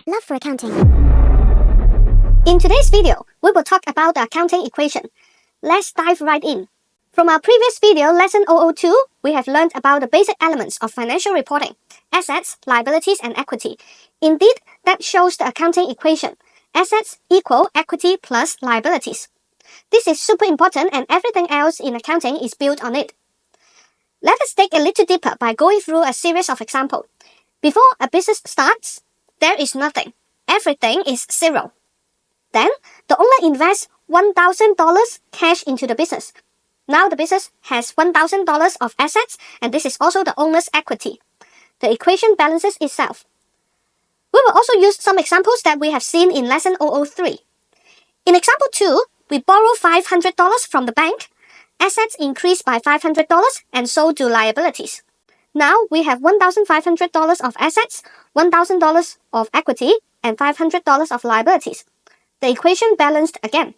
Love for accounting. In today's video, we will talk about the accounting equation. Let's dive right in. From our previous video, Lesson 002, we have learned about the basic elements of financial reporting: assets, liabilities, and equity. Indeed, that shows the accounting equation. Assets equal equity plus liabilities. This is super important and everything else in accounting is built on it. Let us dig a little deeper by going through a series of examples. Before a business starts, there is nothing. Everything is zero. Then, the owner invests $1,000 cash into the business. Now the business has $1,000 of assets, and this is also the owner's equity. The equation balances itself. We will also use some examples that we have seen in Lesson 003. In example 2, we borrow $500 from the bank. Assets increase by $500 and so do liabilities. Now we have $1,500 of assets, $1,000 of equity, and $500 of liabilities. The equation balanced again.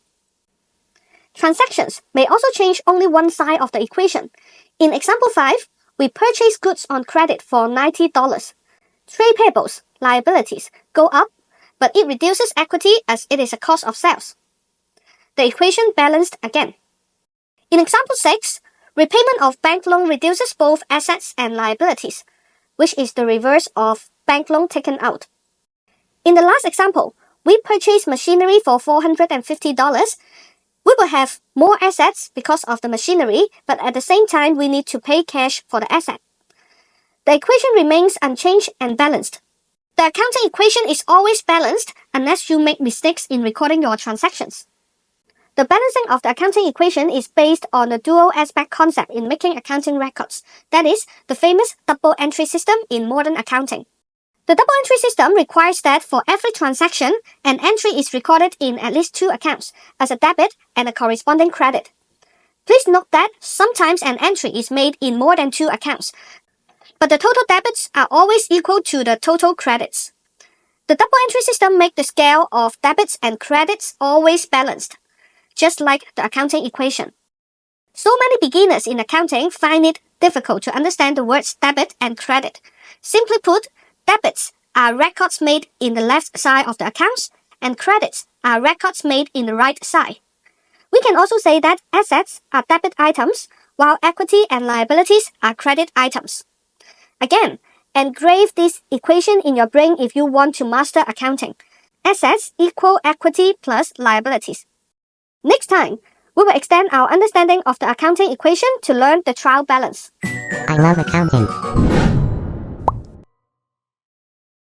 Transactions may also change only one side of the equation. In example 5, we purchase goods on credit for $90. Trade payables, liabilities, go up, but it reduces equity as it is a cost of sales. The equation balanced again. In example 6, repayment of bank loan reduces both assets and liabilities, which is the reverse of bank loan taken out. In the last example, we purchase machinery for $450. We will have more assets because of the machinery, but at the same time we need to pay cash for the asset. The equation remains unchanged and balanced. The accounting equation is always balanced unless you make mistakes in recording your transactions. The balancing of the accounting equation is based on the dual aspect concept in making accounting records, that is, the famous double entry system in modern accounting. The double entry system requires that for every transaction, an entry is recorded in at least 2 accounts, as a debit and a corresponding credit. Please note that sometimes an entry is made in more than 2 accounts, but the total debits are always equal to the total credits. The double entry system makes the scale of debits and credits always balanced, just like the accounting equation. So many beginners in accounting find it difficult to understand the words debit and credit. Simply put, debits are records made in the left side of the accounts, and credits are records made in the right side. We can also say that assets are debit items, while equity and liabilities are credit items. Again, engrave this equation in your brain if you want to master accounting. Assets equal equity plus liabilities. Next time, we will extend our understanding of the accounting equation to learn the trial balance. I love accounting.